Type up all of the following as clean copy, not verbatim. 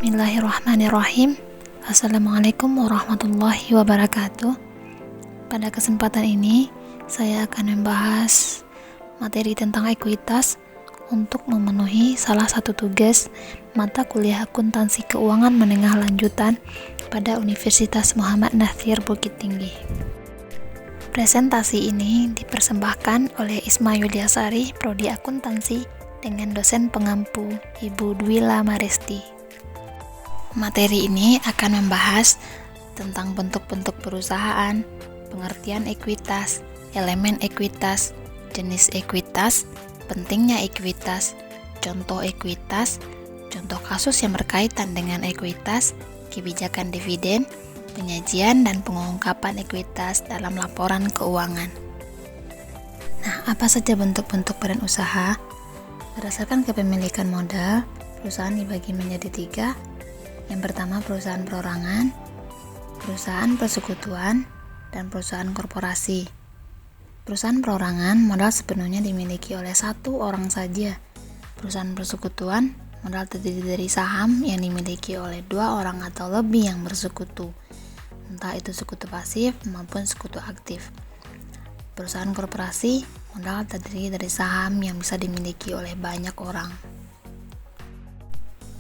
Bismillahirrahmanirrahim. Assalamualaikum warahmatullahi wabarakatuh. Pada kesempatan ini, saya akan membahas materi tentang ekuitas untuk memenuhi salah satu tugas mata kuliah akuntansi keuangan menengah lanjutan pada Universitas Muhammad Natsir Bukit Tinggi. Presentasi ini dipersembahkan oleh Isma Yuliasari, Prodi Akuntansi, dengan dosen pengampu Ibu Dwila Maristi. Materi ini akan membahas tentang bentuk-bentuk perusahaan, pengertian ekuitas, elemen ekuitas, jenis ekuitas, pentingnya ekuitas, contoh kasus yang berkaitan dengan ekuitas, kebijakan dividen, penyajian dan pengungkapan ekuitas dalam laporan keuangan. Nah, apa saja bentuk-bentuk badan usaha? Berdasarkan kepemilikan modal, perusahaan dibagi menjadi 3. Yang pertama, perusahaan perorangan, perusahaan persekutuan, dan perusahaan korporasi. Perusahaan perorangan modal sepenuhnya dimiliki oleh satu orang saja. Perusahaan persekutuan modal terdiri dari saham yang dimiliki oleh 2 orang atau lebih yang bersekutu, entah itu sekutu pasif maupun sekutu aktif. Perusahaan korporasi modal terdiri dari saham yang bisa dimiliki oleh banyak orang.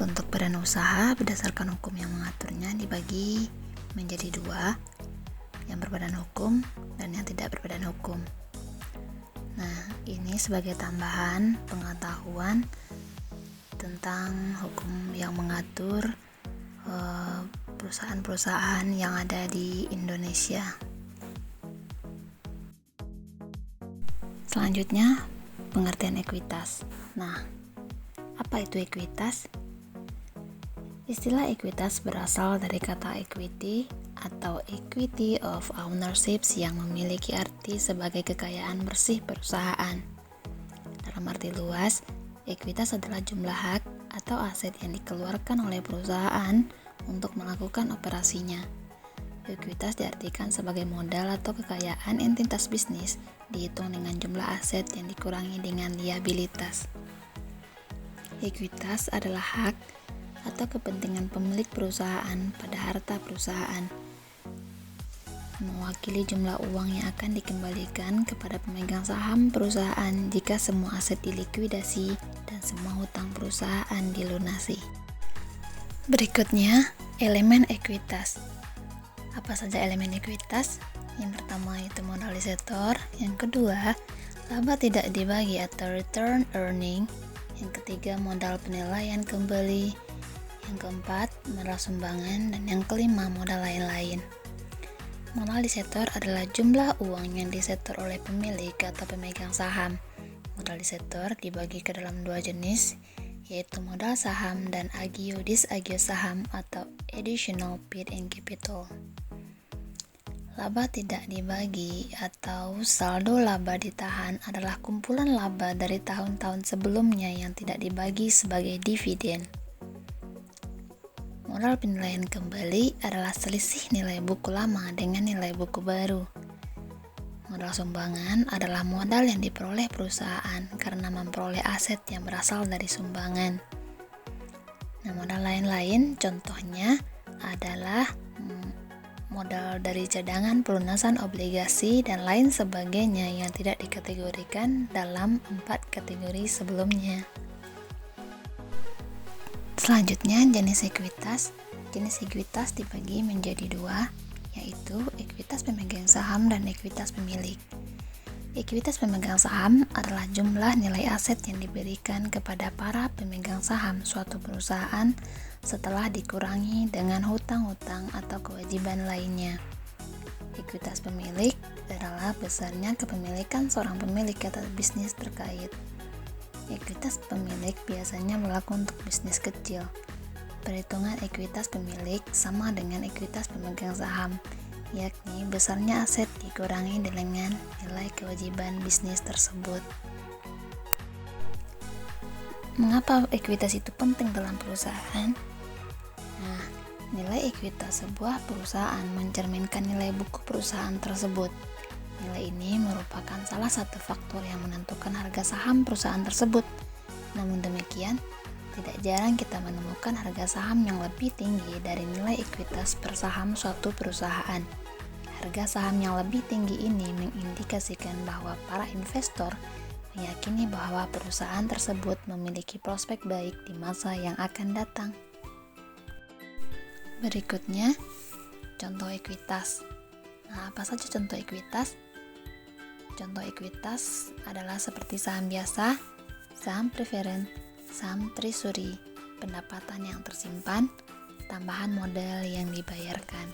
Bentuk badan usaha berdasarkan hukum yang mengaturnya dibagi menjadi 2, yang berbadan hukum dan yang tidak berbadan hukum. Nah, ini sebagai tambahan pengetahuan tentang hukum yang mengatur perusahaan-perusahaan yang ada di Indonesia. Selanjutnya, pengertian ekuitas. Nah, apa itu ekuitas? Istilah ekuitas berasal dari kata equity atau equity of ownership yang memiliki arti sebagai kekayaan bersih perusahaan. Dalam arti luas, ekuitas adalah jumlah hak atau aset yang dikeluarkan oleh perusahaan untuk melakukan operasinya. Ekuitas diartikan sebagai modal atau kekayaan entitas bisnis dihitung dengan jumlah aset yang dikurangi dengan liabilitas. Ekuitas adalah hak atau kepentingan pemilik perusahaan pada harta perusahaan, mewakili jumlah uang yang akan dikembalikan kepada pemegang saham perusahaan jika semua aset dilikuidasi dan semua hutang perusahaan dilunasi. Berikutnya, elemen ekuitas. Apa saja elemen ekuitas? Yang pertama itu modalisator, yang kedua laba tidak dibagi atau return earning, yang ketiga modal penilaian kembali, yang keempat modal sumbangan, dan yang kelima modal lain-lain. Modal disetor adalah jumlah uang yang disetor oleh pemilik atau pemegang saham. Modal disetor dibagi ke dalam 2 jenis, yaitu modal saham dan agio disagio saham atau additional paid in capital. Laba tidak dibagi atau saldo laba ditahan adalah kumpulan laba dari tahun-tahun sebelumnya yang tidak dibagi sebagai dividen. Modal penilaian kembali adalah selisih nilai buku lama dengan nilai buku baru. Modal sumbangan adalah modal yang diperoleh perusahaan karena memperoleh aset yang berasal dari sumbangan. Nah, modal lain-lain contohnya adalah modal dari cadangan, pelunasan obligasi, dan lain sebagainya yang tidak dikategorikan dalam 4 kategori sebelumnya. Selanjutnya, jenis ekuitas. Jenis ekuitas dibagi menjadi 2, yaitu ekuitas pemegang saham dan ekuitas pemilik. Ekuitas pemegang saham adalah jumlah nilai aset yang diberikan kepada para pemegang saham suatu perusahaan setelah dikurangi dengan hutang-hutang atau kewajiban lainnya. Ekuitas pemilik adalah besarnya kepemilikan seorang pemilik atas bisnis terkait. Ekuitas pemilik biasanya berlaku untuk bisnis kecil. Perhitungan ekuitas pemilik sama dengan ekuitas pemegang saham, yakni besarnya aset dikurangi dengan nilai kewajiban bisnis tersebut. Mengapa ekuitas itu penting dalam perusahaan? Nah, nilai ekuitas sebuah perusahaan mencerminkan nilai buku perusahaan tersebut. Nilai ini merupakan salah satu faktor yang menentukan harga saham perusahaan tersebut. Namun demikian, Tidak jarang kita menemukan harga saham yang lebih tinggi dari nilai ekuitas per saham suatu perusahaan. Harga saham yang lebih tinggi ini mengindikasikan bahwa para investor meyakini bahwa perusahaan tersebut memiliki prospek baik di masa yang akan datang. Berikutnya, contoh ekuitas. Nah, apa saja contoh ekuitas? Contoh ekuitas adalah seperti saham biasa, saham preferen, saham treasury, pendapatan yang tersimpan, tambahan modal yang dibayarkan.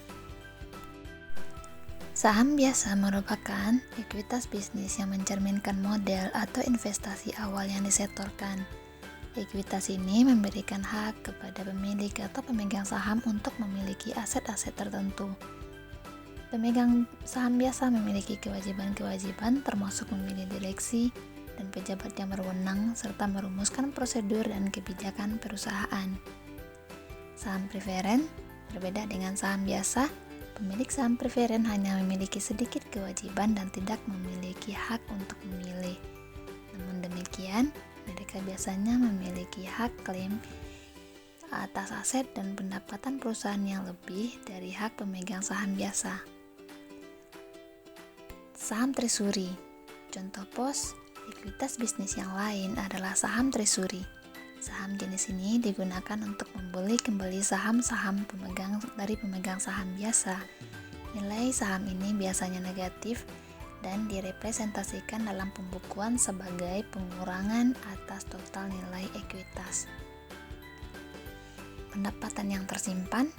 Saham biasa merupakan ekuitas bisnis yang mencerminkan modal atau investasi awal yang disetorkan. Ekuitas ini memberikan hak kepada pemilik atau pemegang saham untuk memiliki aset-aset tertentu. Pemegang saham biasa memiliki kewajiban-kewajiban termasuk memilih direksi dan pejabat yang berwenang serta merumuskan prosedur dan kebijakan perusahaan. Saham preferen berbeda dengan saham biasa. Pemilik saham preferen hanya memiliki sedikit kewajiban dan tidak memiliki hak untuk memilih. Namun demikian, mereka biasanya memiliki hak klaim atas aset dan pendapatan perusahaan yang lebih dari hak pemegang saham biasa. Saham treasury. Contoh pos ekuitas bisnis yang lain adalah saham treasury. Saham jenis ini digunakan untuk membeli kembali saham-saham dari pemegang saham biasa. Nilai saham ini biasanya negatif dan direpresentasikan dalam pembukuan sebagai pengurangan atas total nilai ekuitas. Pendapatan yang tersimpan,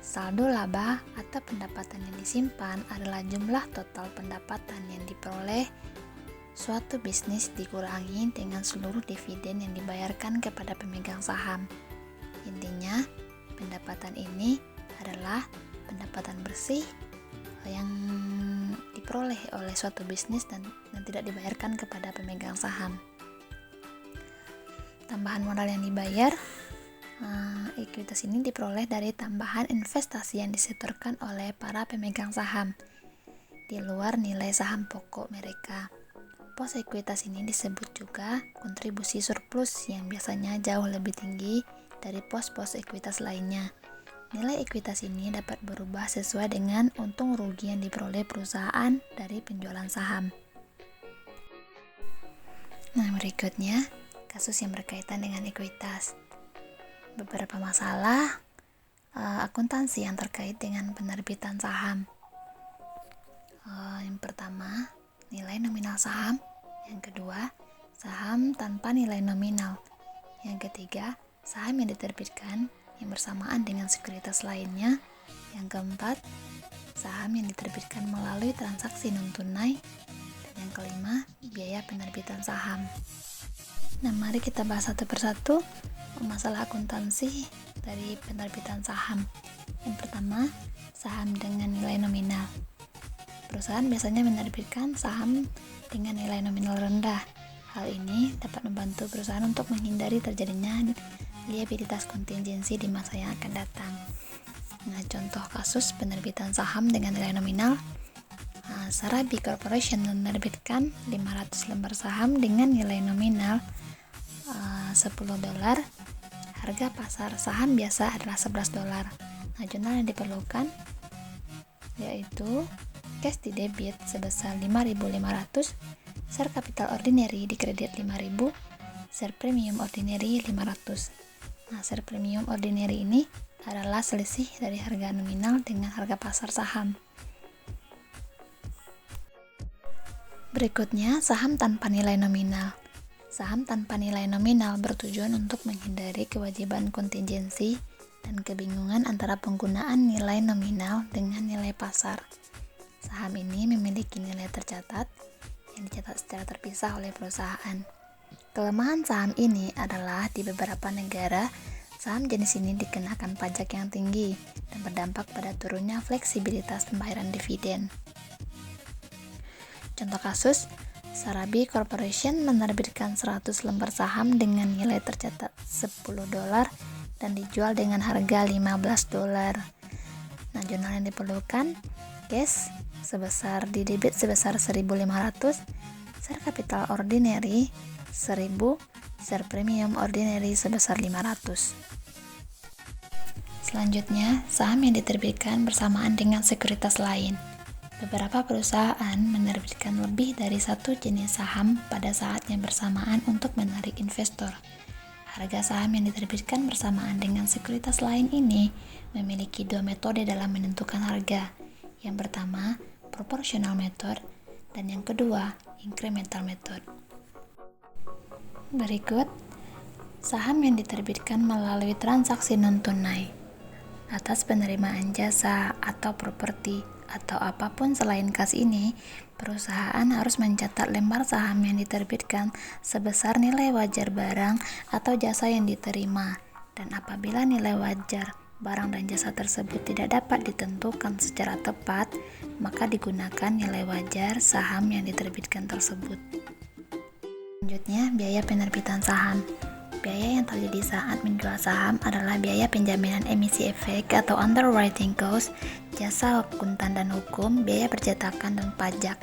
saldo laba atau pendapatan yang disimpan adalah jumlah total pendapatan yang diperoleh suatu bisnis dikurangi dengan seluruh dividen yang dibayarkan kepada pemegang saham. Intinya, pendapatan ini adalah pendapatan bersih yang diperoleh oleh suatu bisnis dan tidak dibayarkan kepada pemegang saham. Tambahan modal yang dibayar, ekuitas ini diperoleh dari tambahan investasi yang disetorkan oleh para pemegang saham di luar nilai saham pokok mereka. Pos ekuitas ini disebut juga kontribusi surplus yang biasanya jauh lebih tinggi dari pos-pos ekuitas lainnya. Nilai ekuitas ini dapat berubah sesuai dengan untung rugi yang diperoleh perusahaan dari penjualan saham. Nah, berikutnya kasus yang berkaitan dengan ekuitas. Beberapa masalah akuntansi yang terkait dengan penerbitan saham. Yang pertama, nilai nominal saham. Yang kedua, saham tanpa nilai nominal. Yang ketiga, saham yang diterbitkan yang bersamaan dengan sekuritas lainnya. Yang keempat, saham yang diterbitkan melalui transaksi non-tunai. Dan yang kelima, biaya penerbitan saham. Nah, mari kita bahas satu persatu masalah akuntansi dari penerbitan saham. Yang pertama, saham dengan nilai nominal. Perusahaan biasanya menerbitkan saham dengan nilai nominal rendah. Hal ini dapat membantu perusahaan untuk menghindari terjadinya liabilitas kontingensi di masa yang akan datang. Nah, contoh kasus penerbitan saham dengan nilai nominal, Sarabi Corporation menerbitkan 500 lembar saham dengan nilai nominal $10. Harga pasar saham biasa adalah $11. Nah, jurnal yang diperlukan yaitu cash di debit sebesar 5.500, share capital ordinary di kredit 5.000, share premium ordinary 500. Nah, share premium ordinary ini adalah selisih dari harga nominal dengan harga pasar saham. Berikutnya, saham tanpa nilai nominal. Saham tanpa nilai nominal bertujuan untuk menghindari kewajiban kontingensi dan kebingungan antara penggunaan nilai nominal dengan nilai pasar. Saham ini memiliki nilai tercatat yang dicatat secara terpisah oleh perusahaan. Kelemahan saham ini adalah di beberapa negara, saham jenis ini dikenakan pajak yang tinggi dan berdampak pada turunnya fleksibilitas pembayaran dividen. Contoh kasus, Sarabi Corporation menerbitkan 100 lembar saham dengan nilai tercatat $10 dan dijual dengan harga $15. Nah, jurnal yang diperlukan, cash di debit sebesar 1.500, share capital ordinary 1.000, Share premium ordinary sebesar 500. Selanjutnya, saham yang diterbitkan bersamaan dengan sekuritas lain. Beberapa perusahaan menerbitkan lebih dari satu jenis saham pada saat yang bersamaan untuk menarik investor. Harga saham yang diterbitkan bersamaan dengan sekuritas lain ini memiliki dua metode dalam menentukan harga. Yang pertama, proportional method, dan yang kedua, incremental method. Berikut, saham yang diterbitkan melalui transaksi non-tunai. Atas penerimaan jasa atau properti atau apapun selain kas ini, perusahaan harus mencatat lembar saham yang diterbitkan sebesar nilai wajar barang atau jasa yang diterima. Dan apabila nilai wajar barang dan jasa tersebut tidak dapat ditentukan secara tepat, maka digunakan nilai wajar saham yang diterbitkan tersebut. Selanjutnya, biaya penerbitan saham. Biaya yang terjadi saat menjual saham adalah biaya penjaminan emisi efek atau underwriting cost, jasa akuntan dan hukum, biaya percetakan dan pajak.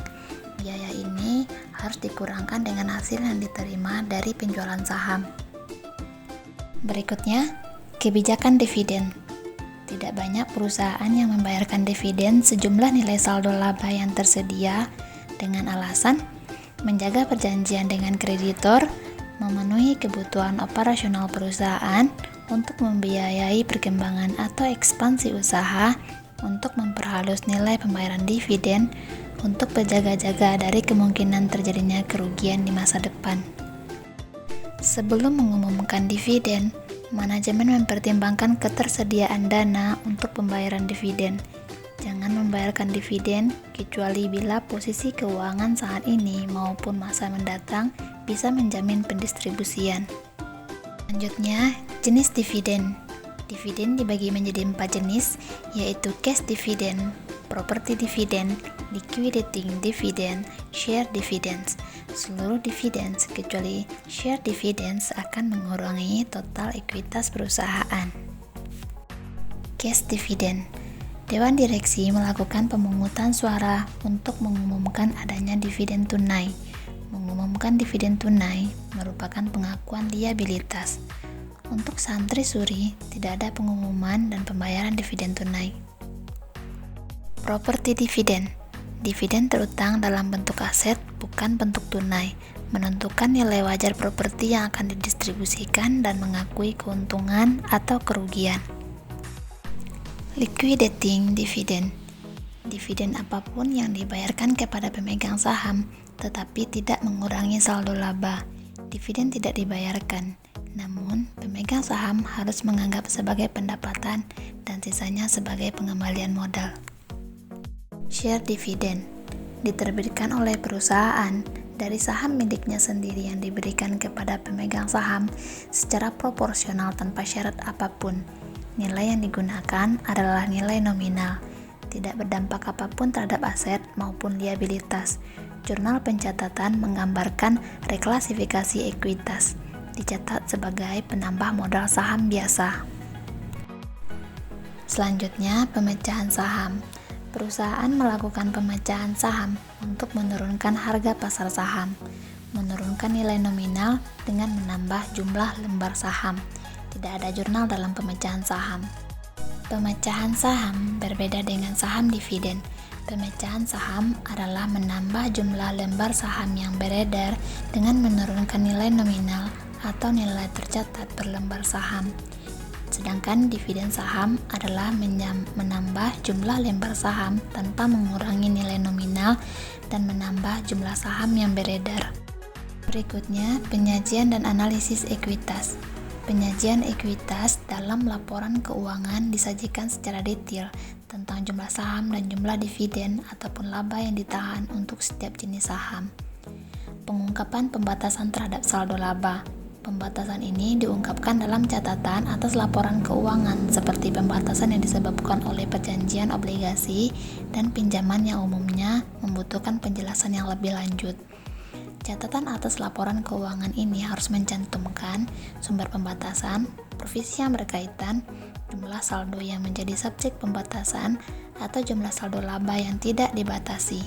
Biaya ini harus dikurangkan dengan hasil yang diterima dari penjualan saham. Berikutnya, kebijakan dividen. Tidak banyak perusahaan yang membayarkan dividen sejumlah nilai saldo laba yang tersedia dengan alasan menjaga perjanjian dengan kreditor, memenuhi kebutuhan operasional perusahaan untuk membiayai perkembangan atau ekspansi usaha, untuk memperhalus nilai pembayaran dividen, untuk berjaga-jaga dari kemungkinan terjadinya kerugian di masa depan. Sebelum mengumumkan dividen, manajemen mempertimbangkan ketersediaan dana untuk pembayaran dividen. Jangan membayarkan dividen kecuali bila posisi keuangan saat ini maupun masa mendatang bisa menjamin pendistribusian. Selanjutnya, jenis dividen. Dividen dibagi menjadi 4 jenis, yaitu cash dividend, property dividend, liquidating dividend, share dividends. Seluruh dividends kecuali share dividends akan mengurangi total ekuitas perusahaan. Cash dividend. Dewan Direksi melakukan pemungutan suara untuk mengumumkan adanya dividen tunai. Mengumumkan dividen tunai merupakan pengakuan liabilitas. Untuk saham Treasury, tidak ada pengumuman dan pembayaran dividen tunai. Property dividend. Dividen terutang dalam bentuk aset, bukan bentuk tunai. Menentukan nilai wajar properti yang akan didistribusikan dan mengakui keuntungan atau kerugian. Liquidating dividend. Dividen apapun yang dibayarkan kepada pemegang saham, tetapi tidak mengurangi saldo laba. Dividen tidak dibayarkan, namun pemegang saham harus menganggap sebagai pendapatan dan sisanya sebagai pengembalian modal. Share dividend. Diterbitkan oleh perusahaan dari saham miliknya sendiri yang diberikan kepada pemegang saham secara proporsional tanpa syarat apapun. Nilai yang digunakan adalah nilai nominal, tidak berdampak apapun terhadap aset maupun liabilitas. Jurnal pencatatan menggambarkan reklasifikasi ekuitas, dicatat sebagai penambah modal saham biasa. Selanjutnya, pemecahan saham. Perusahaan melakukan pemecahan saham untuk menurunkan harga pasar saham, menurunkan nilai nominal dengan menambah jumlah lembar saham. Tidak ada jurnal dalam pemecahan saham. Pemecahan saham berbeda dengan saham dividen. Pemecahan saham adalah menambah jumlah lembar saham yang beredar dengan menurunkan nilai nominal atau nilai tercatat per lembar saham. Sedangkan dividen saham adalah menambah jumlah lembar saham tanpa mengurangi nilai nominal dan menambah jumlah saham yang beredar. Berikutnya, penyajian dan analisis ekuitas. Penyajian ekuitas dalam laporan keuangan disajikan secara detail tentang jumlah saham dan jumlah dividen ataupun laba yang ditahan untuk setiap jenis saham. Pengungkapan pembatasan terhadap saldo laba. Pembatasan ini diungkapkan dalam catatan atas laporan keuangan seperti pembatasan yang disebabkan oleh perjanjian obligasi dan pinjaman yang umumnya membutuhkan penjelasan yang lebih lanjut. Catatan atas laporan keuangan ini harus mencantumkan sumber pembatasan, provisi yang berkaitan, jumlah saldo yang menjadi subjek pembatasan, atau jumlah saldo laba yang tidak dibatasi.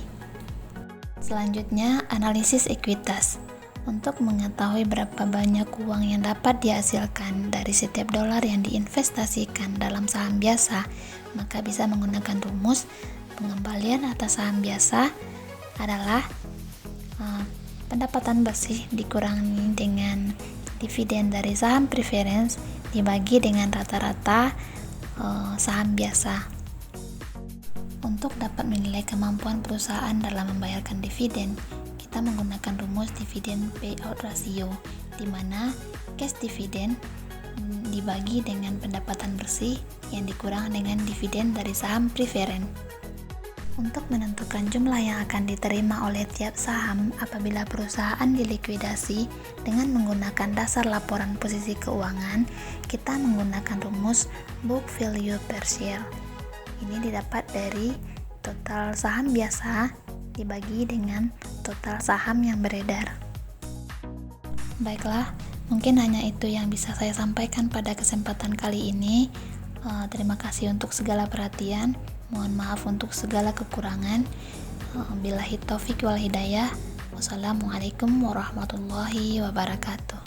Selanjutnya, analisis ekuitas. Untuk mengetahui berapa banyak uang yang dapat dihasilkan dari setiap dolar yang diinvestasikan dalam saham biasa, maka bisa menggunakan rumus pengembalian atas saham biasa adalah pendapatan bersih dikurangi dengan dividen dari saham preference dibagi dengan rata-rata saham biasa. Untuk dapat menilai kemampuan perusahaan dalam membayarkan dividen, kita menggunakan rumus dividen payout ratio, di mana cash dividen dibagi dengan pendapatan bersih yang dikurang dengan dividen dari saham preferen. Untuk menentukan jumlah yang akan diterima oleh tiap saham apabila perusahaan dilikuidasi dengan menggunakan dasar laporan posisi keuangan, kita menggunakan rumus book value per share. Ini didapat dari total saham biasa dibagi dengan total saham yang beredar. Baiklah, mungkin hanya itu yang bisa saya sampaikan pada kesempatan kali ini. Terima kasih untuk segala perhatian. Mohon maaf untuk segala kekurangan. Billahi taufik wal hidayah. Wassalamualaikum warahmatullahi wabarakatuh.